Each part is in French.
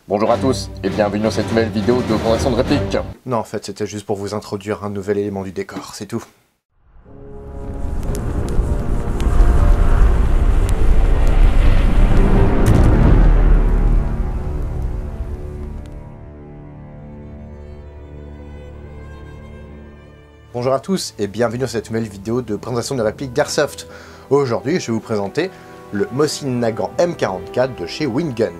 Bonjour à tous et bienvenue dans cette nouvelle vidéo de présentation de réplique. Non, en fait, c'était juste pour vous introduire un nouvel élément du décor, c'est tout. Bonjour à tous et bienvenue dans cette nouvelle vidéo de présentation de réplique d'Airsoft. Aujourd'hui, je vais vous présenter le Mosin Nagant M44 de chez Winggun.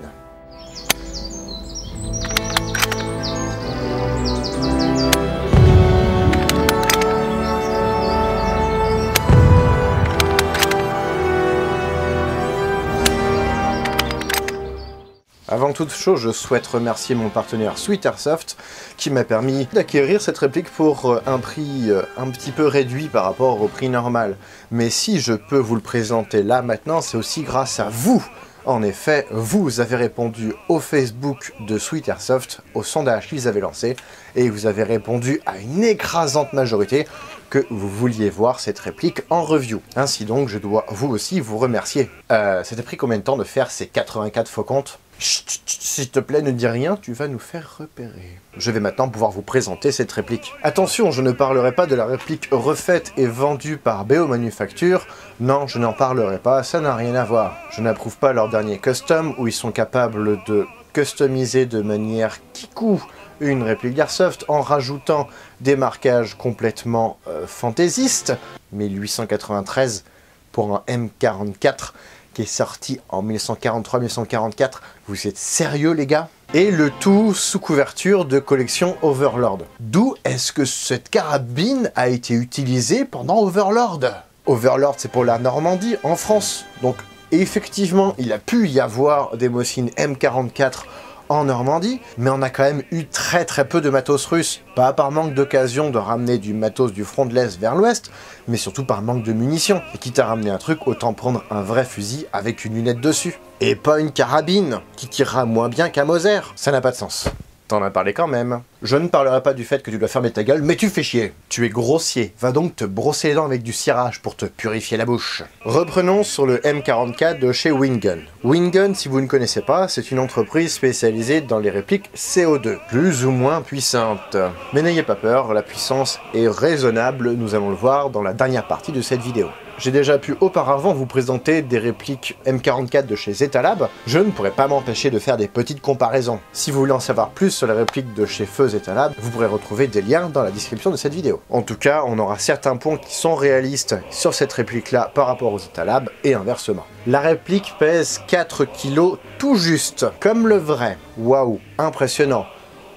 Avant toute chose, je souhaite remercier mon partenaire Sweet Airsoft qui m'a permis d'acquérir cette réplique pour un prix un petit peu réduit par rapport au prix normal. Mais si je peux vous le présenter là maintenant, c'est aussi grâce à vous. En effet, vous avez répondu au Facebook de Sweet Airsoft, au sondage qu'ils avaient lancé, et vous avez répondu à une écrasante majorité que vous vouliez voir cette réplique en review. Ainsi donc, je dois vous aussi vous remercier. Ça t'a pris combien de temps de faire ces 84 faux comptes ? Chut, s'il te plaît, ne dis rien, tu vas nous faire repérer. Je vais maintenant pouvoir vous présenter cette réplique. Attention, je ne parlerai pas de la réplique refaite et vendue par BO Manufacture. Non, je n'en parlerai pas, ça n'a rien à voir. Je n'approuve pas leur dernier custom où ils sont capables de customiser de manière kikou une réplique d'Airsoft en rajoutant des marquages complètement fantaisistes. 1893 pour un M44 qui est sorti en 1943-1944. Vous êtes sérieux les gars? Et le tout sous couverture de collection Overlord. D'où est-ce que cette carabine a été utilisée pendant Overlord? Overlord, c'est pour la Normandie, en France. Donc effectivement, il a pu y avoir des Mosin M44 en Normandie, mais on a quand même eu très peu de matos russe. Pas par manque d'occasion de ramener du matos du front de l'Est vers l'Ouest, mais surtout par manque de munitions. Et quitte à ramener un truc, autant prendre un vrai fusil avec une lunette dessus. Et pas une carabine, qui tirera moins bien qu'un Moser. Ça n'a pas de sens. T'en as parlé quand même. Je ne parlerai pas du fait que tu dois fermer ta gueule, mais tu fais chier. Tu es grossier. Va donc te brosser les dents avec du cirage pour te purifier la bouche. Reprenons sur le M44 de chez Winggun. Winggun, si vous ne connaissez pas, c'est une entreprise spécialisée dans les répliques CO2, plus ou moins puissantes. Mais n'ayez pas peur, la puissance est raisonnable, nous allons le voir dans la dernière partie de cette vidéo. J'ai déjà pu auparavant vous présenter des répliques M44 de chez Zetalab. Je ne pourrais pas m'empêcher de faire des petites comparaisons. Si vous voulez en savoir plus sur les répliques de chez Feu Zetalab, vous pourrez retrouver des liens dans la description de cette vidéo. En tout cas, on aura certains points qui sont réalistes sur cette réplique-là par rapport aux Zetalab et inversement. La réplique pèse 4 kg tout juste, comme le vrai. Waouh, impressionnant.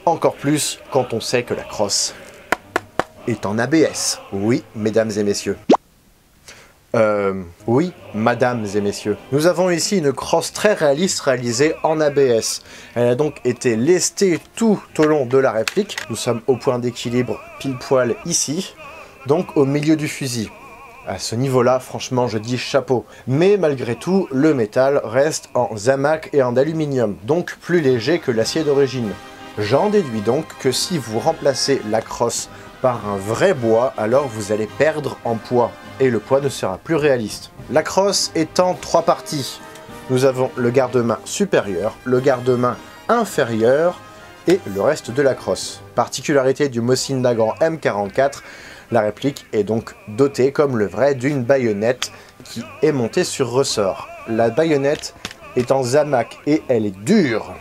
Encore plus quand on sait que la crosse est en ABS. Oui, mesdames et messieurs. Oui, mesdames et messieurs. Nous avons ici une crosse très réaliste réalisée en ABS. Elle a donc été lestée tout au long de la réplique. Nous sommes au point d'équilibre pile poil ici, donc au milieu du fusil. À ce niveau-là, franchement, je dis chapeau. Mais malgré tout, le métal reste en zamac et en aluminium, donc plus léger que l'acier d'origine. J'en déduis donc que si vous remplacez la crosse par un vrai bois, alors vous allez perdre en poids. Et le poids ne sera plus réaliste. La crosse est en 3 parties. Nous avons le garde-main supérieur, le garde-main inférieur et le reste de la crosse. Particularité du Mosin Nagant M44, la réplique est donc dotée, comme le vrai, d'une baïonnette qui est montée sur ressort. La baïonnette est en zamac et elle est dure.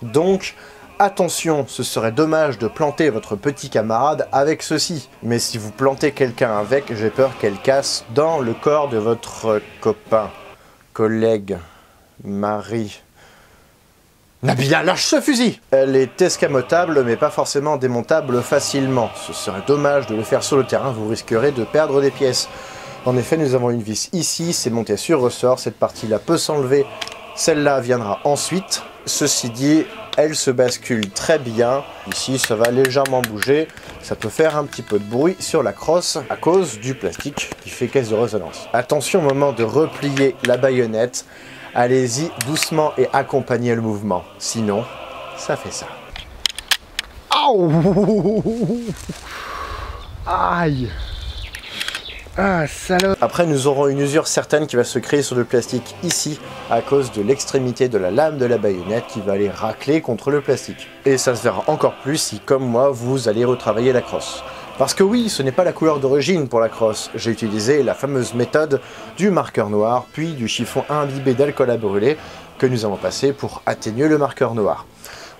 Donc, attention, ce serait dommage de planter votre petit camarade avec ceci. Mais si vous plantez quelqu'un avec, j'ai peur qu'elle casse dans le corps de votre copain, collègue, mari. Nabila, lâche ce fusil! Elle est escamotable, mais pas forcément démontable facilement. Ce serait dommage de le faire sur le terrain, vous risquerez de perdre des pièces. En effet, nous avons une vis ici, c'est monté sur ressort, cette partie-là peut s'enlever, celle-là viendra ensuite. Ceci dit, elle se bascule très bien. Ici, ça va légèrement bouger. Ça peut faire un petit peu de bruit sur la crosse à cause du plastique qui fait caisse de résonance. Attention au moment de replier la baïonnette. Allez-y doucement et accompagnez le mouvement. Sinon, ça fait ça. Aïe! Ah, salope. Après, nous aurons une usure certaine qui va se créer sur le plastique ici, à cause de l'extrémité de la lame de la baïonnette qui va aller racler contre le plastique. Et ça se verra encore plus si, comme moi, vous allez retravailler la crosse. Parce que oui, ce n'est pas la couleur d'origine pour la crosse. J'ai utilisé la fameuse méthode du marqueur noir, puis du chiffon imbibé d'alcool à brûler que nous avons passé pour atténuer le marqueur noir.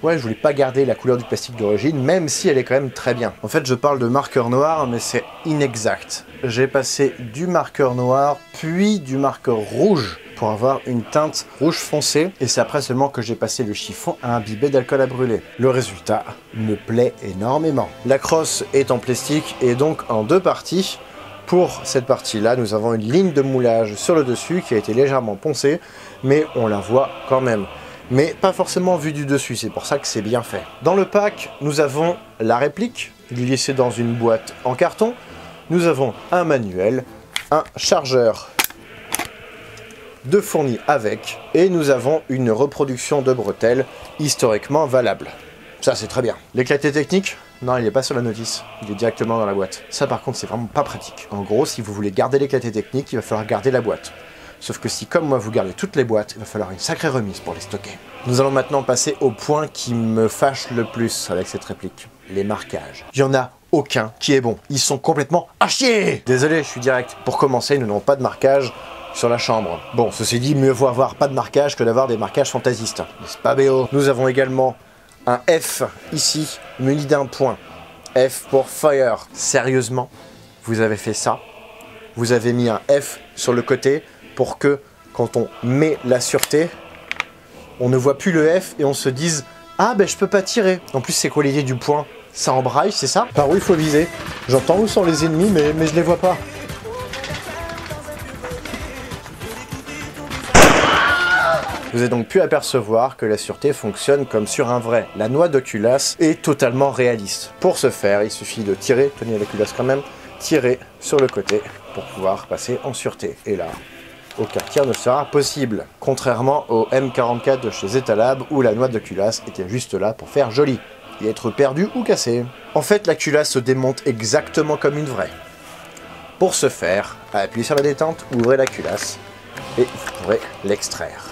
Ouais, je voulais pas garder la couleur du plastique d'origine, même si elle est quand même très bien. En fait, je parle de marqueur noir, mais c'est inexact. J'ai passé du marqueur noir, puis du marqueur rouge, pour avoir une teinte rouge foncé, et c'est après seulement que j'ai passé le chiffon à imbiber d'alcool à brûler. Le résultat me plaît énormément. La crosse est en plastique et donc en deux parties. Pour cette partie-là, nous avons une ligne de moulage sur le dessus qui a été légèrement poncée, mais on la voit quand même. Mais pas forcément vue du dessus, c'est pour ça que c'est bien fait. Dans le pack, nous avons la réplique, glissée dans une boîte en carton. Nous avons un manuel, un chargeur de fourni avec, et nous avons une reproduction de bretelles historiquement valable. Ça, c'est très bien. L'éclaté technique, non, il n'est pas sur la notice, il est directement dans la boîte. Ça, par contre, c'est vraiment pas pratique. En gros, si vous voulez garder l'éclaté technique, il va falloir garder la boîte. Sauf que si, comme moi, vous gardez toutes les boîtes, il va falloir une sacrée remise pour les stocker. Nous allons maintenant passer au point qui me fâche le plus avec cette réplique. Les marquages. Il n'y en a aucun qui est bon. Ils sont complètement à chier. Désolé, je suis direct. Pour commencer, nous n'avons pas de marquage sur la chambre. Bon, ceci dit, mieux vaut avoir pas de marquage que d'avoir des marquages fantaisistes. N'est-ce pas, BO? Nous avons également un F ici, muni d'un point. F pour Fire. Sérieusement, vous avez fait ça? Vous avez mis un F sur le côté pour que, quand on met la sûreté, on ne voit plus le F et on se dise « Ah, ben je peux pas tirer ». En plus, c'est quoi l'idée du point? Ça embraille, c'est ça? Par où il faut viser? J'entends où sont les ennemis, mais je les vois pas. Vous avez donc pu apercevoir que la sûreté fonctionne comme sur un vrai. La noix de culasse est totalement réaliste. Pour ce faire, il suffit de tirer, tenez la culasse quand même, tirer sur le côté pour pouvoir passer en sûreté. Et là, aucun tir ne sera possible. Contrairement au M44 de chez Zetalab où la noix de culasse était juste là pour faire joli et être perdue ou cassée. En fait, la culasse se démonte exactement comme une vraie. Pour ce faire, appuyez sur la détente, ouvrez la culasse et vous pourrez l'extraire.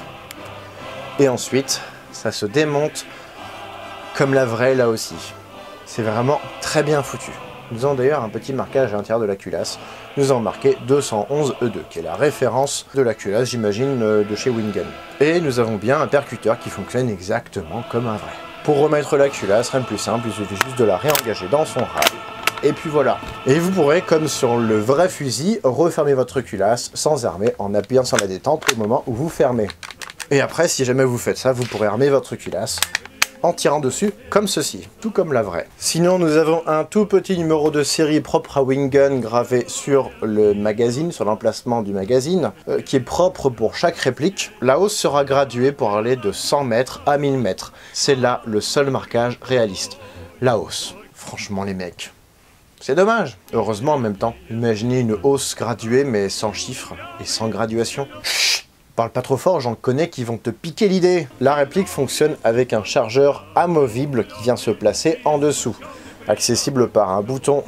Et ensuite, ça se démonte comme la vraie là aussi. C'est vraiment très bien foutu. Nous avons d'ailleurs un petit marquage à l'intérieur de la culasse. Nous avons marqué 211 E2, qui est la référence de la culasse, j'imagine, de chez Wingen. Et nous avons bien un percuteur qui fonctionne exactement comme un vrai. Pour remettre la culasse, rien de plus simple, il suffit juste de la réengager dans son rail. Et puis voilà. Et vous pourrez, comme sur le vrai fusil, refermer votre culasse sans armer en appuyant sur la détente au moment où vous fermez. Et après, si jamais vous faites ça, vous pourrez armer votre culasse en tirant dessus comme ceci, tout comme la vraie. Sinon, nous avons un tout petit numéro de série propre à Wingen gravé sur le magazine, sur l'emplacement du magazine, qui est propre pour chaque réplique. La hausse sera graduée pour aller de 100 mètres à 1000 mètres. C'est là le seul marquage réaliste. La hausse. Franchement, les mecs, c'est dommage. Heureusement, en même temps, imaginez une hausse graduée mais sans chiffres et sans graduation. Parle pas trop fort, j'en connais qui vont te piquer l'idée. La réplique fonctionne avec un chargeur amovible qui vient se placer en dessous, accessible par un bouton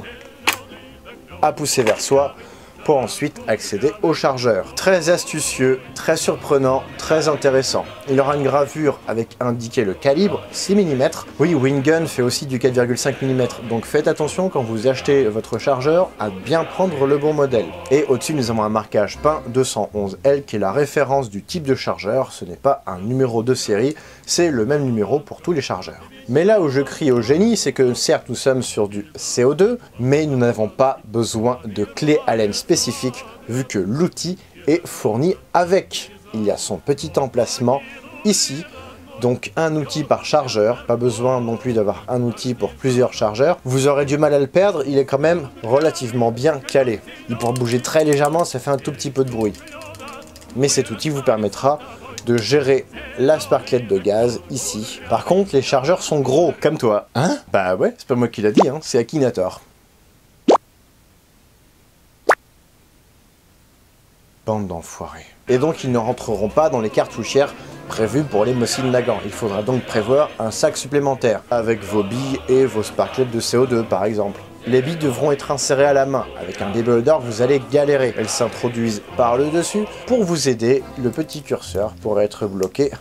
à pousser vers soi pour ensuite accéder au chargeur. Très astucieux, très surprenant, très intéressant. Il aura une gravure avec indiqué le calibre, 6 mm. Oui, Wingen fait aussi du 4,5 mm, donc faites attention quand vous achetez votre chargeur à bien prendre le bon modèle. Et au-dessus, nous avons un marquage peint 211L qui est la référence du type de chargeur. Ce n'est pas un numéro de série, c'est le même numéro pour tous les chargeurs. Mais là où je crie au génie, c'est que certes nous sommes sur du CO2, mais nous n'avons pas besoin de clé Allen spécifique vu que l'outil est fourni avec. Il y a son petit emplacement ici, donc un outil par chargeur, pas besoin non plus d'avoir un outil pour plusieurs chargeurs. Vous aurez du mal à le perdre, il est quand même relativement bien calé. Il pourra bouger très légèrement, ça fait un tout petit peu de bruit. Mais cet outil vous permettra de gérer la sparklette de gaz ici. Par contre, les chargeurs sont gros, comme toi. Hein? Bah ouais, c'est pas moi qui l'a dit, hein, c'est Akinator. Bande d'enfoirés. Et donc, ils ne rentreront pas dans les cartouchières prévues pour les Mosin Nagant. Il faudra donc prévoir un sac supplémentaire, avec vos billes et vos sparklettes de CO2, par exemple. les billes devront être insérées à la main. Avec un baby holder, vous allez galérer. Elles s'introduisent par le dessus. Pour vous aider, le petit curseur pourrait être bloqué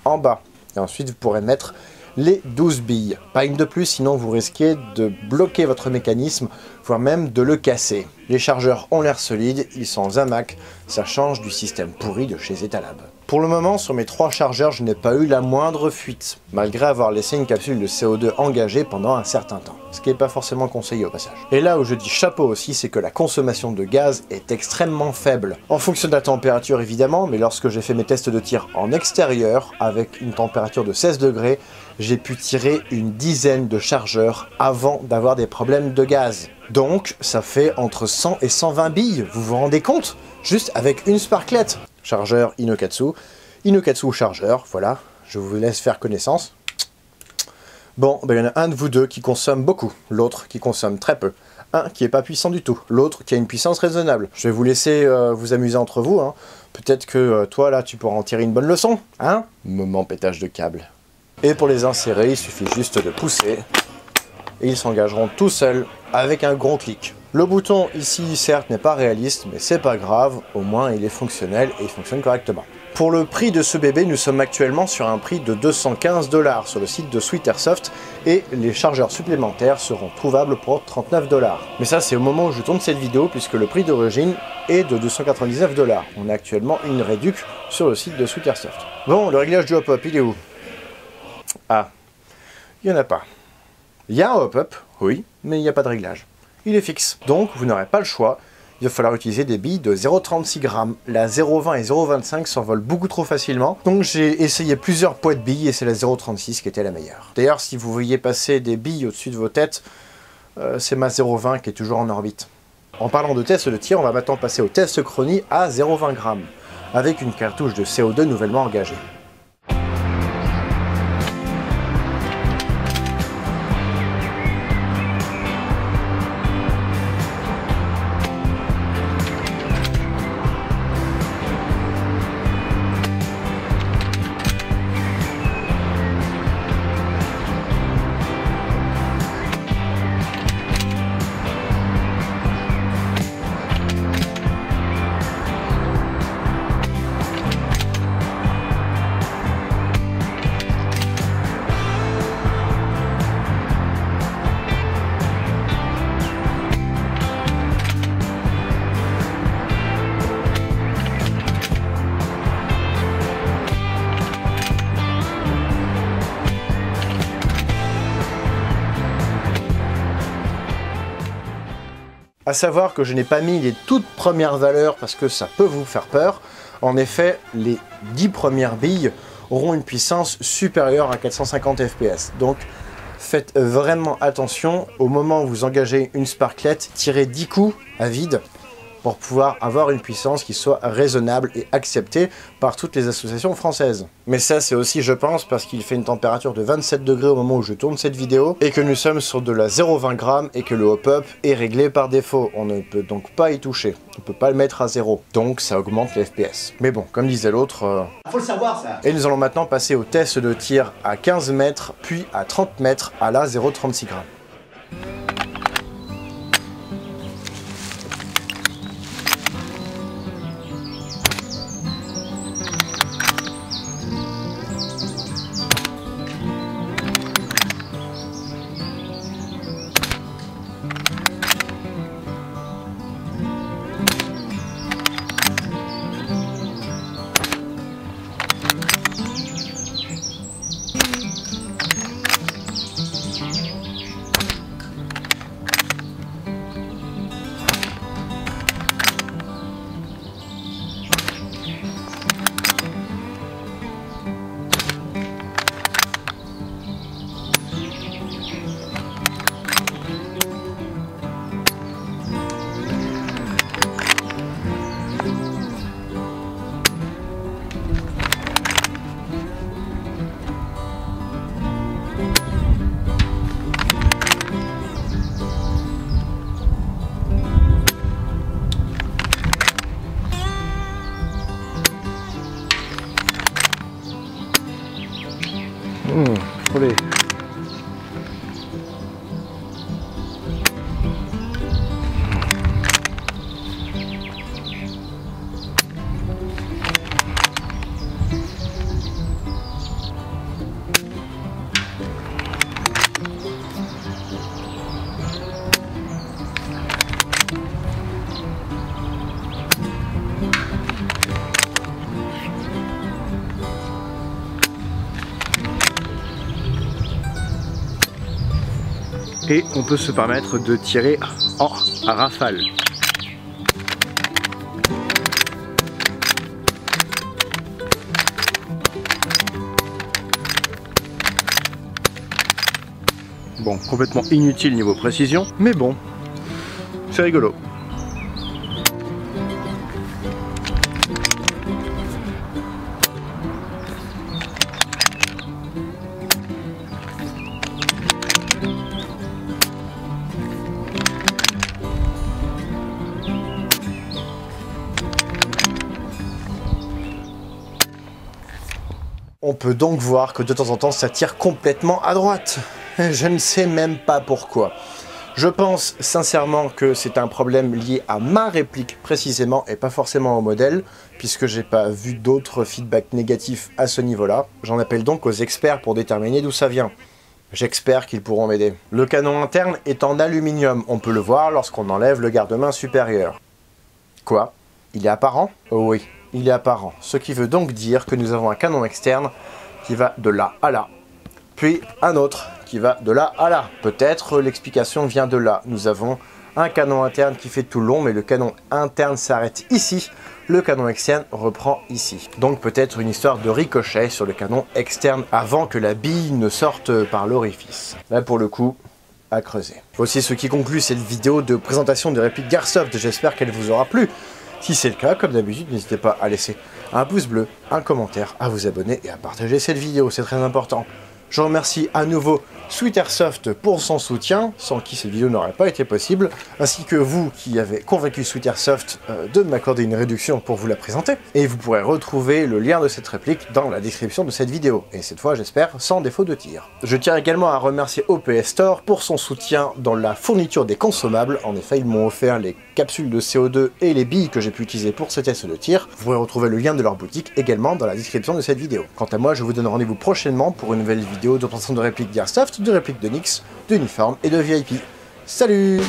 en bas. Et ensuite, vous pourrez mettre les 12 billes. Pas une de plus, sinon vous risquez de bloquer votre mécanisme, voire même de le casser. Les chargeurs ont l'air solides, ils sont en Zamac, ça change du système pourri de chez Etalab. Pour le moment, sur mes 3 chargeurs, je n'ai pas eu la moindre fuite, malgré avoir laissé une capsule de CO2 engagée pendant un certain temps, ce qui n'est pas forcément conseillé au passage. Et là où je dis chapeau aussi, c'est que la consommation de gaz est extrêmement faible. En fonction de la température évidemment, mais lorsque j'ai fait mes tests de tir en extérieur, avec une température de 16 degrés, j'ai pu tirer une dizaine de chargeurs avant d'avoir des problèmes de gaz. Donc ça fait entre 100 et 120 billes, vous vous rendez compte? Juste avec une sparklette. Chargeur Inokatsu, Inokatsu chargeur, voilà, je vous laisse faire connaissance. Bon, ben, il y en a un de vous deux qui consomme beaucoup, l'autre qui consomme très peu. Un qui est pas puissant du tout, l'autre qui a une puissance raisonnable. Je vais vous laisser vous amuser entre vous, hein. Peut-être que toi là tu pourras en tirer une bonne leçon, hein? Moment pétage de câble. Et pour les insérer, il suffit juste de pousser, et ils s'engageront tout seuls avec un gros clic. Le bouton ici, certes, n'est pas réaliste, mais c'est pas grave, au moins il est fonctionnel et il fonctionne correctement. Pour le prix de ce bébé, nous sommes actuellement sur un prix de 215 $ sur le site de Sweet Airsoft et les chargeurs supplémentaires seront trouvables pour 39 $. Mais ça, c'est au moment où je tourne cette vidéo puisque le prix d'origine est de 299 $. On a actuellement une réduc sur le site de Sweet Airsoft. Bon, le réglage du hop-up, il est où? Ah, il n'y en a pas. Il y a un hop-up, oui, mais il n'y a pas de réglage. Il est fixe. Donc, vous n'aurez pas le choix. Il va falloir utiliser des billes de 0,36 g. La 0,20 et 0,25 s'envolent beaucoup trop facilement. Donc, j'ai essayé plusieurs poids de billes et c'est la 0,36 qui était la meilleure. D'ailleurs, si vous voyez passer des billes au-dessus de vos têtes, c'est ma 0,20 qui est toujours en orbite. En parlant de test de tir, on va maintenant passer au test chronie à 0,20 g, avec une cartouche de CO2 nouvellement engagée. A savoir que je n'ai pas mis les toutes premières valeurs parce que ça peut vous faire peur. En effet, les 10 premières billes auront une puissance supérieure à 450 fps. Donc faites vraiment attention au moment où vous engagez une sparklette, tirez 10 coups à vide pour pouvoir avoir une puissance qui soit raisonnable et acceptée par toutes les associations françaises. Mais ça, c'est aussi, je pense, parce qu'il fait une température de 27 degrés au moment où je tourne cette vidéo, et que nous sommes sur de la 0,20 g, et que le hop-up est réglé par défaut. On ne peut donc pas y toucher. On ne peut pas le mettre à 0. Donc, ça augmente les FPS. Mais bon, comme disait l'autre... Faut le savoir, ça. Et nous allons maintenant passer au test de tir à 15 mètres, puis à 30 mètres à la 0,36 g. et on peut se permettre de tirer en rafale. Bon, complètement inutile niveau précision, mais bon, c'est rigolo. On peut donc voir que de temps en temps ça tire complètement à droite. Je ne sais même pas pourquoi. Je pense sincèrement que c'est un problème lié à ma réplique précisément et pas forcément au modèle, puisque j'ai pas vu d'autres feedbacks négatifs à ce niveau-là. J'en appelle donc aux experts pour déterminer d'où ça vient. J'espère qu'ils pourront m'aider. Le canon interne est en aluminium, on peut le voir lorsqu'on enlève le garde-main supérieur. Quoi? Il est apparent? Oh oui, il est apparent. Ce qui veut donc dire que nous avons un canon externe qui va de là à là. Puis un autre qui va de là à là. Peut-être l'explication vient de là. Nous avons un canon interne qui fait tout le long, mais le canon interne s'arrête ici. Le canon externe reprend ici. Donc peut-être une histoire de ricochet sur le canon externe avant que la bille ne sorte par l'orifice. Là pour le coup, à creuser. Voici ce qui conclut cette vidéo de présentation de réplique d'Airsoft. J'espère qu'elle vous aura plu. Si c'est le cas, comme d'habitude, n'hésitez pas à laisser un pouce bleu, un commentaire, à vous abonner et à partager cette vidéo, c'est très important. Je remercie à nouveau Sweet Airsoft pour son soutien, sans qui cette vidéo n'aurait pas été possible, ainsi que vous qui avez convaincu Sweet Airsoft de m'accorder une réduction pour vous la présenter. Et vous pourrez retrouver le lien de cette réplique dans la description de cette vidéo, et cette fois j'espère sans défaut de tir. Je tiens également à remercier OPS Store pour son soutien dans la fourniture des consommables. En effet, ils m'ont offert les capsules de CO2 et les billes que j'ai pu utiliser pour ce test de tir. Vous pourrez retrouver le lien de leur boutique également dans la description de cette vidéo. Quant à moi, je vous donne rendez-vous prochainement pour une nouvelle vidéo de présentation de répliques d'Airsoft, de répliques de Nyx, d'uniforme et de VIP. Salut!